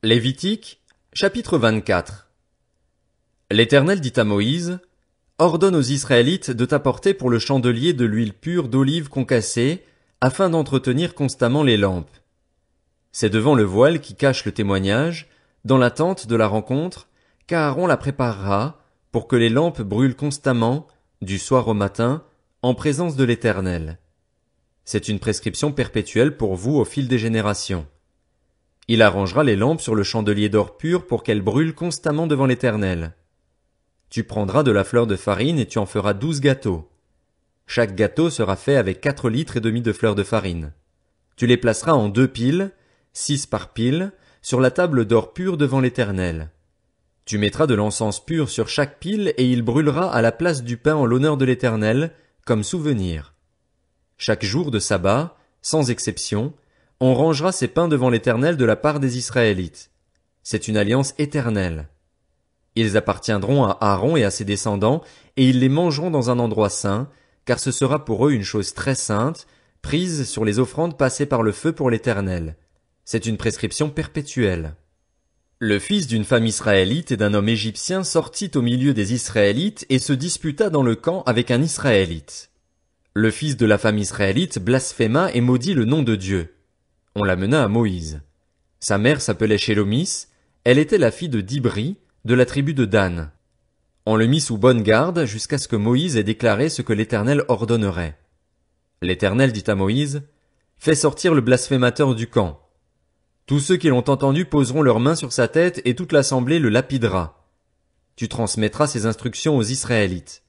Lévitique, chapitre 24. L'Éternel dit à Moïse, ordonne aux Israélites de t'apporter pour le chandelier de l'huile pure d'olive concassée, afin d'entretenir constamment les lampes. C'est devant le voile qui cache le témoignage, dans la tente de la rencontre, qu'Aaron la préparera, pour que les lampes brûlent constamment, du soir au matin, en présence de l'Éternel. C'est une prescription perpétuelle pour vous au fil des générations. Il arrangera les lampes sur le chandelier d'or pur pour qu'elles brûlent constamment devant l'Éternel. Tu prendras de la fleur de farine et tu en feras 12 gâteaux. Chaque gâteau sera fait avec 4 litres et demi de fleur de farine. Tu les placeras en 2 piles, 6 par pile, sur la table d'or pur devant l'Éternel. Tu mettras de l'encens pur sur chaque pile et il brûlera à la place du pain en l'honneur de l'Éternel, comme souvenir. Chaque jour de sabbat, sans exception, on rangera ces pains devant l'Éternel de la part des Israélites. C'est une alliance éternelle. Ils appartiendront à Aaron et à ses descendants, et ils les mangeront dans un endroit saint, car ce sera pour eux une chose très sainte, prise sur les offrandes passées par le feu pour l'Éternel. C'est une prescription perpétuelle. Le fils d'une femme israélite et d'un homme égyptien sortit au milieu des Israélites et se disputa dans le camp avec un Israélite. Le fils de la femme israélite blasphéma et maudit le nom de Dieu. On l'amena à Moïse. Sa mère s'appelait Shélomis, elle était la fille de Dibri, de la tribu de Dan. On le mit sous bonne garde jusqu'à ce que Moïse ait déclaré ce que l'Éternel ordonnerait. L'Éternel dit à Moïse, fais sortir le blasphémateur du camp. Tous ceux qui l'ont entendu poseront leurs mains sur sa tête et toute l'assemblée le lapidera. Tu transmettras ces instructions aux Israélites.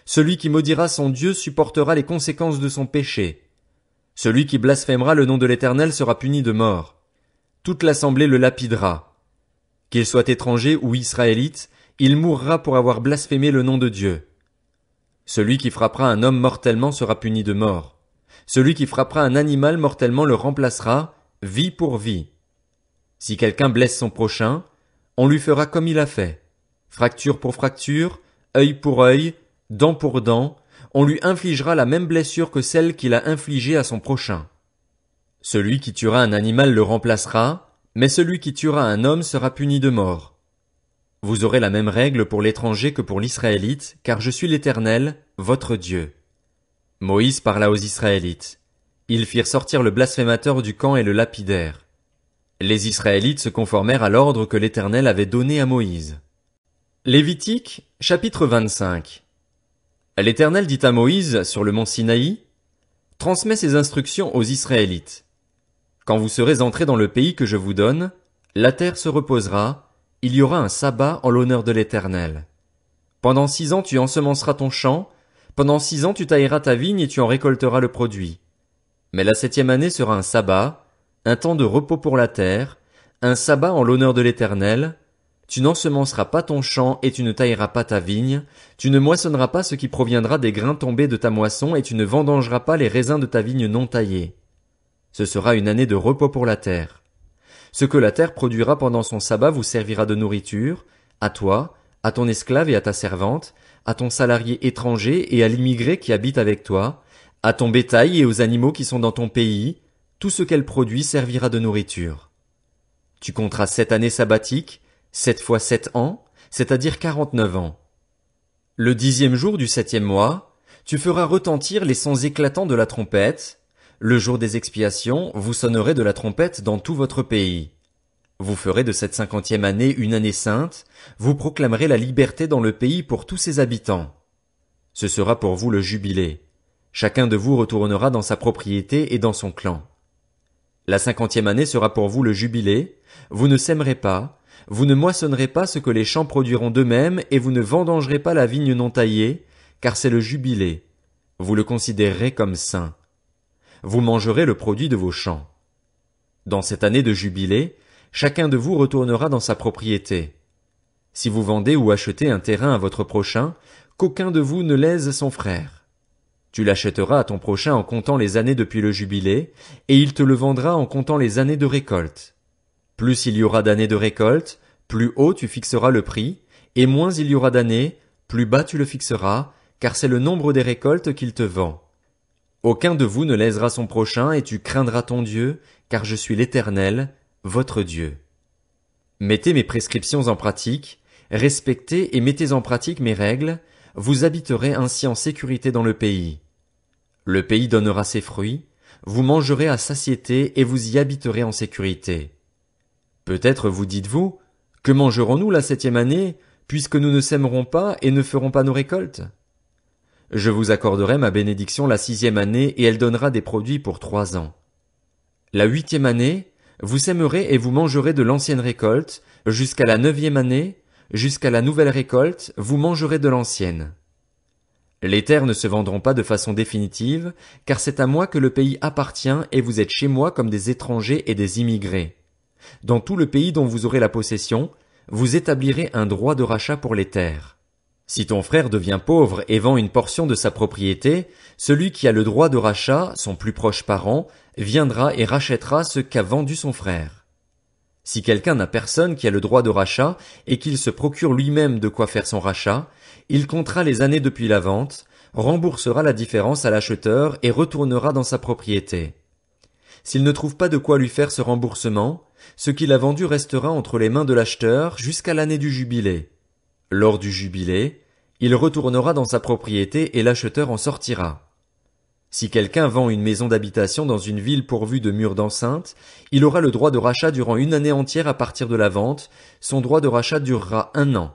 Celui qui maudira son Dieu supportera les conséquences de son péché. Celui qui blasphémera le nom de l'Éternel sera puni de mort. Toute l'assemblée le lapidera. Qu'il soit étranger ou israélite, il mourra pour avoir blasphémé le nom de Dieu. Celui qui frappera un homme mortellement sera puni de mort. Celui qui frappera un animal mortellement le remplacera, vie pour vie. Si quelqu'un blesse son prochain, on lui fera comme il a fait. Fracture pour fracture, œil pour œil, dent pour dent, on lui infligera la même blessure que celle qu'il a infligée à son prochain. Celui qui tuera un animal le remplacera, mais celui qui tuera un homme sera puni de mort. Vous aurez la même règle pour l'étranger que pour l'Israélite, car je suis l'Éternel, votre Dieu. Moïse parla aux Israélites. Ils firent sortir le blasphémateur du camp et le lapidèrent. Les Israélites se conformèrent à l'ordre que l'Éternel avait donné à Moïse. Lévitique, chapitre 25. L'Éternel dit à Moïse sur le mont Sinaï, transmets ces instructions aux Israélites. Quand vous serez entrés dans le pays que je vous donne, la terre se reposera, il y aura un sabbat en l'honneur de l'Éternel. Pendant 6 ans tu ensemenceras ton champ, pendant 6 ans tu tailleras ta vigne et tu en récolteras le produit. Mais la 7e année sera un sabbat, un temps de repos pour la terre, un sabbat en l'honneur de l'Éternel. Tu n'ensemenceras pas ton champ et tu ne tailleras pas ta vigne, tu ne moissonneras pas ce qui proviendra des grains tombés de ta moisson et tu ne vendangeras pas les raisins de ta vigne non taillée. Ce sera une année de repos pour la terre. Ce que la terre produira pendant son sabbat vous servira de nourriture, à toi, à ton esclave et à ta servante, à ton salarié étranger et à l'immigré qui habite avec toi, à ton bétail et aux animaux qui sont dans ton pays, tout ce qu'elle produit servira de nourriture. Tu compteras 7 années sabbatiques, 7 fois 7 ans, c'est-à-dire 49 ans. Le 10e jour du 7e mois, tu feras retentir les sons éclatants de la trompette. Le jour des expiations, vous sonnerez de la trompette dans tout votre pays. Vous ferez de cette 50e année une année sainte, vous proclamerez la liberté dans le pays pour tous ses habitants. Ce sera pour vous le jubilé. Chacun de vous retournera dans sa propriété et dans son clan. La 50e année sera pour vous le jubilé, vous ne sèmerez pas, vous ne moissonnerez pas ce que les champs produiront d'eux-mêmes et vous ne vendangerez pas la vigne non taillée, car c'est le jubilé. Vous le considérerez comme saint. Vous mangerez le produit de vos champs. Dans cette année de jubilé, chacun de vous retournera dans sa propriété. Si vous vendez ou achetez un terrain à votre prochain, qu'aucun de vous ne lèse son frère. Tu l'achèteras à ton prochain en comptant les années depuis le jubilé, et il te le vendra en comptant les années de récolte. Plus il y aura d'années de récolte, plus haut tu fixeras le prix, et moins il y aura d'années, plus bas tu le fixeras, car c'est le nombre des récoltes qu'il te vend. Aucun de vous ne lèsera son prochain, et tu craindras ton Dieu, car je suis l'Éternel, votre Dieu. Mettez mes prescriptions en pratique, respectez et mettez en pratique mes règles, vous habiterez ainsi en sécurité dans le pays. Le pays donnera ses fruits, vous mangerez à satiété et vous y habiterez en sécurité. Peut-être vous dites-vous, que mangerons-nous la 7e année, puisque nous ne sèmerons pas et ne ferons pas nos récoltes? Je vous accorderai ma bénédiction la 6e année et elle donnera des produits pour 3 ans. La 8e année, vous sèmerez et vous mangerez de l'ancienne récolte, jusqu'à la 9e année, jusqu'à la nouvelle récolte, vous mangerez de l'ancienne. Les terres ne se vendront pas de façon définitive, car c'est à moi que le pays appartient et vous êtes chez moi comme des étrangers et des immigrés. Dans tout le pays dont vous aurez la possession, vous établirez un droit de rachat pour les terres. Si ton frère devient pauvre et vend une portion de sa propriété, celui qui a le droit de rachat, son plus proche parent, viendra et rachètera ce qu'a vendu son frère. Si quelqu'un n'a personne qui a le droit de rachat et qu'il se procure lui-même de quoi faire son rachat, il comptera les années depuis la vente, remboursera la différence à l'acheteur et retournera dans sa propriété. S'il ne trouve pas de quoi lui faire ce remboursement, ce qu'il a vendu restera entre les mains de l'acheteur jusqu'à l'année du jubilé. Lors du jubilé, il retournera dans sa propriété et l'acheteur en sortira. Si quelqu'un vend une maison d'habitation dans une ville pourvue de murs d'enceinte, il aura le droit de rachat durant une année entière à partir de la vente, son droit de rachat durera 1 an.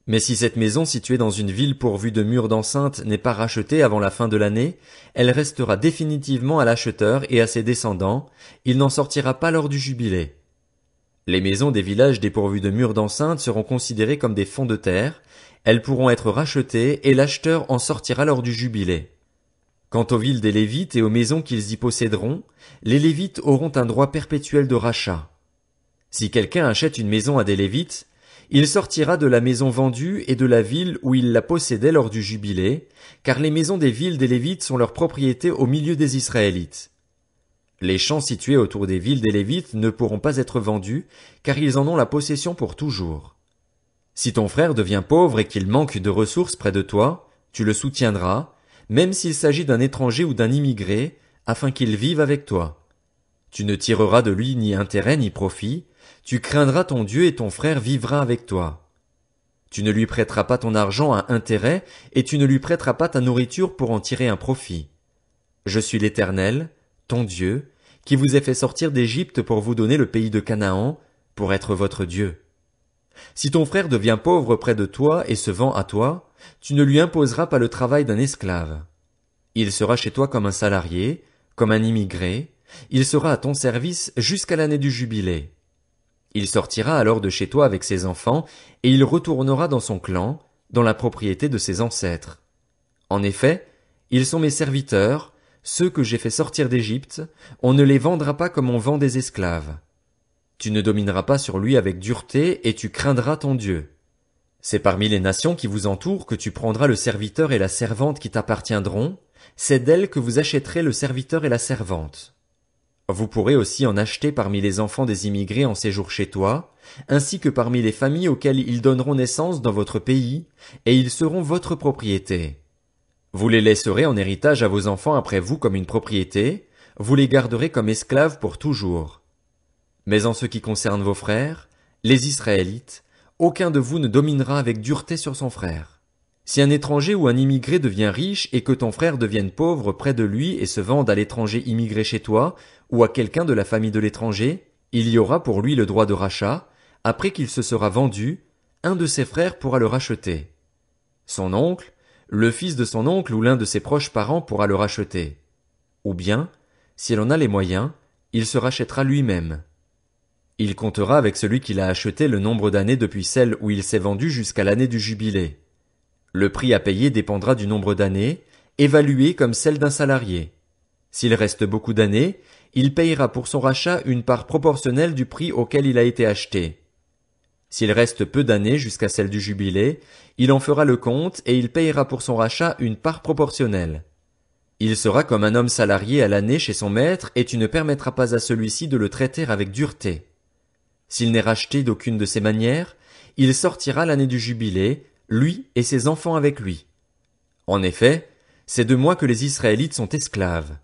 Mais si cette maison située dans une ville pourvue de murs d'enceinte n'est pas rachetée avant la fin de l'année, elle restera définitivement à l'acheteur et à ses descendants, il n'en sortira pas lors du jubilé. Les maisons des villages dépourvus de murs d'enceinte seront considérées comme des fonds de terre, elles pourront être rachetées et l'acheteur en sortira lors du jubilé. Quant aux villes des Lévites et aux maisons qu'ils y posséderont, les Lévites auront un droit perpétuel de rachat. Si quelqu'un achète une maison à des Lévites, il sortira de la maison vendue et de la ville où il la possédait lors du jubilé, car les maisons des villes des Lévites sont leur propriété au milieu des Israélites. Les champs situés autour des villes des Lévites ne pourront pas être vendus, car ils en ont la possession pour toujours. Si ton frère devient pauvre et qu'il manque de ressources près de toi, tu le soutiendras, même s'il s'agit d'un étranger ou d'un immigré, afin qu'il vive avec toi. Tu ne tireras de lui ni intérêt ni profit, tu craindras ton Dieu et ton frère vivra avec toi. Tu ne lui prêteras pas ton argent à intérêt et tu ne lui prêteras pas ta nourriture pour en tirer un profit. Je suis l'Éternel, ton Dieu, qui vous ai fait sortir d'Égypte pour vous donner le pays de Canaan, pour être votre Dieu. Si ton frère devient pauvre près de toi et se vend à toi, tu ne lui imposeras pas le travail d'un esclave. Il sera chez toi comme un salarié, comme un immigré, il sera à ton service jusqu'à l'année du jubilé. Il sortira alors de chez toi avec ses enfants, et il retournera dans son clan, dans la propriété de ses ancêtres. En effet, ils sont mes serviteurs, ceux que j'ai fait sortir d'Égypte, on ne les vendra pas comme on vend des esclaves. Tu ne domineras pas sur lui avec dureté, et tu craindras ton Dieu. C'est parmi les nations qui vous entourent que tu prendras le serviteur et la servante qui t'appartiendront, c'est d'elles que vous achèterez le serviteur et la servante. Vous pourrez aussi en acheter parmi les enfants des immigrés en séjour chez toi, ainsi que parmi les familles auxquelles ils donneront naissance dans votre pays, et ils seront votre propriété. Vous les laisserez en héritage à vos enfants après vous comme une propriété, vous les garderez comme esclaves pour toujours. Mais en ce qui concerne vos frères, les Israélites, aucun de vous ne dominera avec dureté sur son frère. Si un étranger ou un immigré devient riche et que ton frère devienne pauvre près de lui et se vende à l'étranger immigré chez toi, ou à quelqu'un de la famille de l'étranger, il y aura pour lui le droit de rachat, après qu'il se sera vendu, un de ses frères pourra le racheter. Son oncle, le fils de son oncle ou l'un de ses proches parents pourra le racheter. Ou bien, s'il en a les moyens, il se rachètera lui-même. Il comptera avec celui qui l'a acheté le nombre d'années depuis celle où il s'est vendu jusqu'à l'année du jubilé. Le prix à payer dépendra du nombre d'années, évalué comme celle d'un salarié. S'il reste beaucoup d'années, il payera pour son rachat une part proportionnelle du prix auquel il a été acheté. S'il reste peu d'années jusqu'à celle du jubilé, il en fera le compte et il payera pour son rachat une part proportionnelle. Il sera comme un homme salarié à l'année chez son maître et tu ne permettras pas à celui-ci de le traiter avec dureté. S'il n'est racheté d'aucune de ces manières, il sortira l'année du jubilé, lui et ses enfants avec lui. En effet, c'est de moi que les Israélites sont esclaves.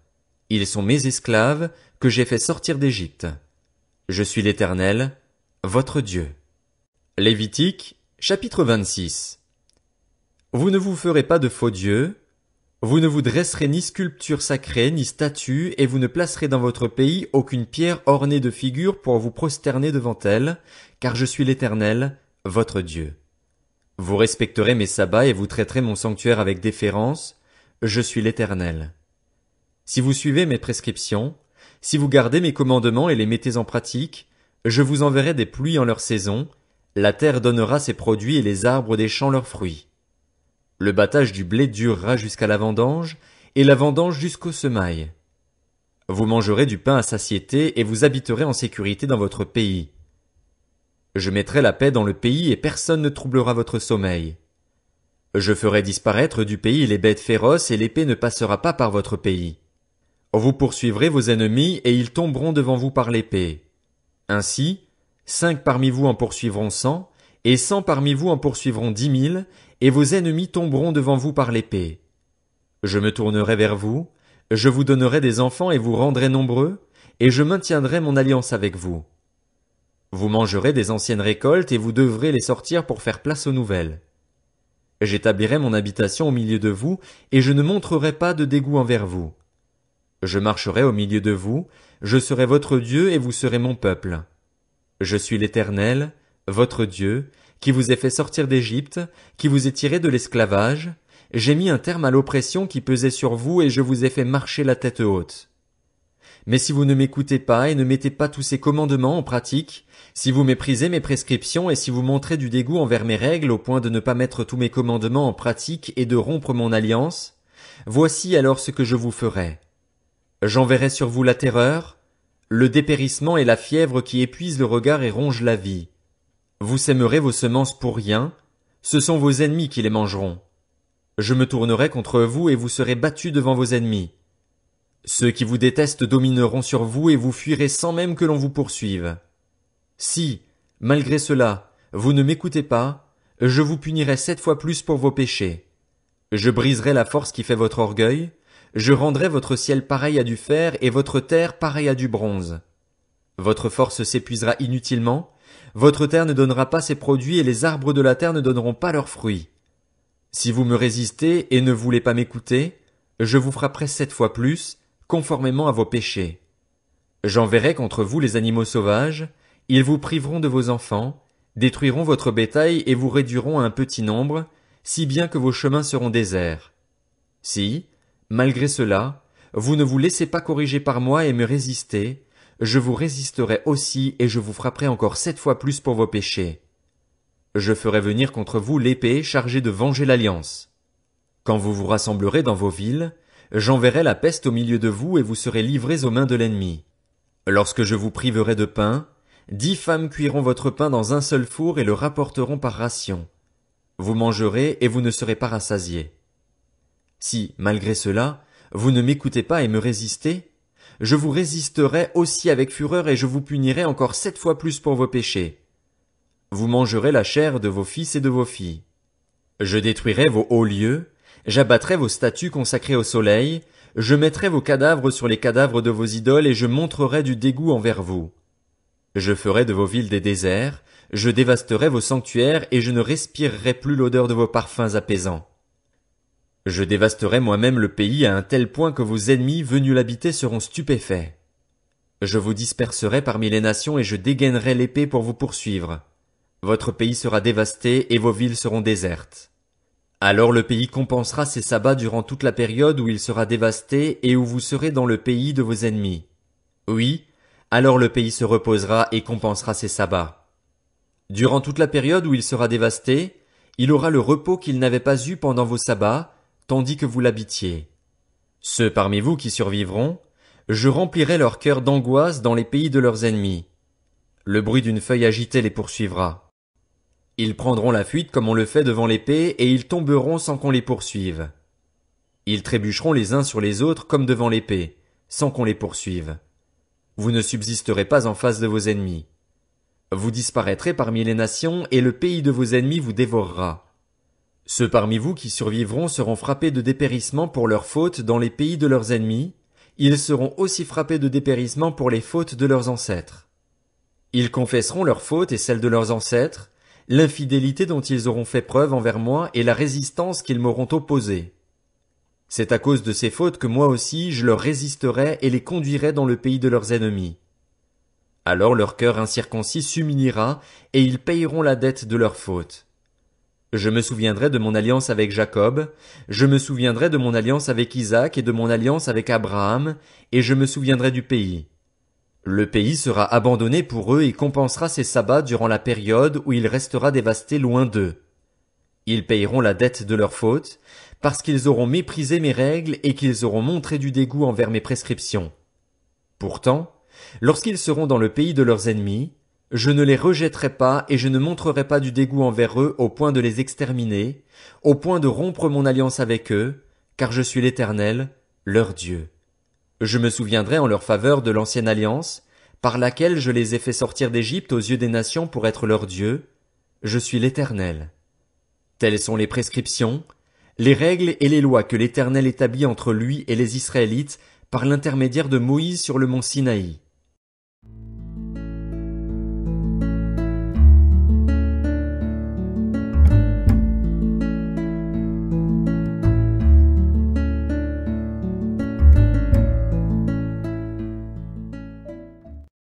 Ils sont mes esclaves que j'ai fait sortir d'Égypte. Je suis l'Éternel, votre Dieu. Lévitique, chapitre 26. Vous ne vous ferez pas de faux dieux, vous ne vous dresserez ni sculpture sacrée, ni statue, et vous ne placerez dans votre pays aucune pierre ornée de figures pour vous prosterner devant elle, car je suis l'Éternel, votre Dieu. Vous respecterez mes sabbats et vous traiterez mon sanctuaire avec déférence, je suis l'Éternel. Si vous suivez mes prescriptions, si vous gardez mes commandements et les mettez en pratique, je vous enverrai des pluies en leur saison, la terre donnera ses produits et les arbres des champs leurs fruits. Le battage du blé durera jusqu'à la vendange, et la vendange jusqu'aux semailles. Vous mangerez du pain à satiété et vous habiterez en sécurité dans votre pays. Je mettrai la paix dans le pays et personne ne troublera votre sommeil. Je ferai disparaître du pays les bêtes féroces et l'épée ne passera pas par votre pays. Vous poursuivrez vos ennemis et ils tomberont devant vous par l'épée. Ainsi, 5 parmi vous en poursuivront 100, et 100 parmi vous en poursuivront 10 000, et vos ennemis tomberont devant vous par l'épée. Je me tournerai vers vous, je vous donnerai des enfants et vous rendrai nombreux, et je maintiendrai mon alliance avec vous. Vous mangerez des anciennes récoltes et vous devrez les sortir pour faire place aux nouvelles. J'établirai mon habitation au milieu de vous, et je ne montrerai pas de dégoût envers vous. Je marcherai au milieu de vous, je serai votre Dieu et vous serez mon peuple. Je suis l'Éternel, votre Dieu, qui vous ai fait sortir d'Égypte, qui vous ai tiré de l'esclavage. J'ai mis un terme à l'oppression qui pesait sur vous et je vous ai fait marcher la tête haute. Mais si vous ne m'écoutez pas et ne mettez pas tous ces commandements en pratique, si vous méprisez mes prescriptions et si vous montrez du dégoût envers mes règles au point de ne pas mettre tous mes commandements en pratique et de rompre mon alliance, voici alors ce que je vous ferai. J'enverrai sur vous la terreur, le dépérissement et la fièvre qui épuisent le regard et rongent la vie. Vous sèmerez vos semences pour rien, ce sont vos ennemis qui les mangeront. Je me tournerai contre vous et vous serez battus devant vos ennemis. Ceux qui vous détestent domineront sur vous et vous fuirez sans même que l'on vous poursuive. Si, malgré cela, vous ne m'écoutez pas, je vous punirai 7 fois plus pour vos péchés. Je briserai la force qui fait votre orgueil, je rendrai votre ciel pareil à du fer et votre terre pareille à du bronze. Votre force s'épuisera inutilement, votre terre ne donnera pas ses produits et les arbres de la terre ne donneront pas leurs fruits. Si vous me résistez et ne voulez pas m'écouter, je vous frapperai 7 fois plus, conformément à vos péchés. J'enverrai contre vous les animaux sauvages, ils vous priveront de vos enfants, détruiront votre bétail et vous réduiront à un petit nombre, si bien que vos chemins seront déserts. Si, malgré cela, vous ne vous laissez pas corriger par moi et me résistez, je vous résisterai aussi et je vous frapperai encore 7 fois plus pour vos péchés. Je ferai venir contre vous l'épée chargée de venger l'alliance. Quand vous vous rassemblerez dans vos villes, j'enverrai la peste au milieu de vous et vous serez livrés aux mains de l'ennemi. Lorsque je vous priverai de pain, 10 femmes cuiront votre pain dans un seul four et le rapporteront par ration. Vous mangerez et vous ne serez pas rassasiés. Si, malgré cela, vous ne m'écoutez pas et me résistez, je vous résisterai aussi avec fureur et je vous punirai encore 7 fois plus pour vos péchés. Vous mangerez la chair de vos fils et de vos filles. Je détruirai vos hauts lieux, j'abattrai vos statues consacrées au soleil, je mettrai vos cadavres sur les cadavres de vos idoles et je montrerai du dégoût envers vous. Je ferai de vos villes des déserts, je dévasterai vos sanctuaires et je ne respirerai plus l'odeur de vos parfums apaisants. Je dévasterai moi-même le pays à un tel point que vos ennemis venus l'habiter seront stupéfaits. Je vous disperserai parmi les nations et je dégainerai l'épée pour vous poursuivre. Votre pays sera dévasté et vos villes seront désertes. Alors le pays compensera ses sabbats durant toute la période où il sera dévasté et où vous serez dans le pays de vos ennemis. Oui, alors le pays se reposera et compensera ses sabbats. Durant toute la période où il sera dévasté, il aura le repos qu'il n'avait pas eu pendant vos sabbats, tandis que vous l'habitiez. Ceux parmi vous qui survivront, je remplirai leur cœur d'angoisse dans les pays de leurs ennemis. Le bruit d'une feuille agitée les poursuivra. Ils prendront la fuite comme on le fait devant l'épée et ils tomberont sans qu'on les poursuive. Ils trébucheront les uns sur les autres comme devant l'épée, sans qu'on les poursuive. Vous ne subsisterez pas en face de vos ennemis. Vous disparaîtrez parmi les nations et le pays de vos ennemis vous dévorera. Ceux parmi vous qui survivront seront frappés de dépérissement pour leurs fautes dans les pays de leurs ennemis, ils seront aussi frappés de dépérissement pour les fautes de leurs ancêtres. Ils confesseront leurs fautes et celles de leurs ancêtres, l'infidélité dont ils auront fait preuve envers moi et la résistance qu'ils m'auront opposée. C'est à cause de ces fautes que moi aussi je leur résisterai et les conduirai dans le pays de leurs ennemis. Alors leur cœur incirconcis s'humiliera, et ils payeront la dette de leurs fautes. Je me souviendrai de mon alliance avec Jacob, je me souviendrai de mon alliance avec Isaac et de mon alliance avec Abraham, et je me souviendrai du pays. Le pays sera abandonné pour eux et compensera ses sabbats durant la période où il restera dévasté loin d'eux. Ils payeront la dette de leurs fautes, parce qu'ils auront méprisé mes règles et qu'ils auront montré du dégoût envers mes prescriptions. Pourtant, lorsqu'ils seront dans le pays de leurs ennemis, je ne les rejetterai pas et je ne montrerai pas du dégoût envers eux au point de les exterminer, au point de rompre mon alliance avec eux, car je suis l'Éternel, leur Dieu. Je me souviendrai en leur faveur de l'ancienne alliance, par laquelle je les ai fait sortir d'Égypte aux yeux des nations pour être leur Dieu. Je suis l'Éternel. Telles sont les prescriptions, les règles et les lois que l'Éternel établit entre lui et les Israélites par l'intermédiaire de Moïse sur le mont Sinaï.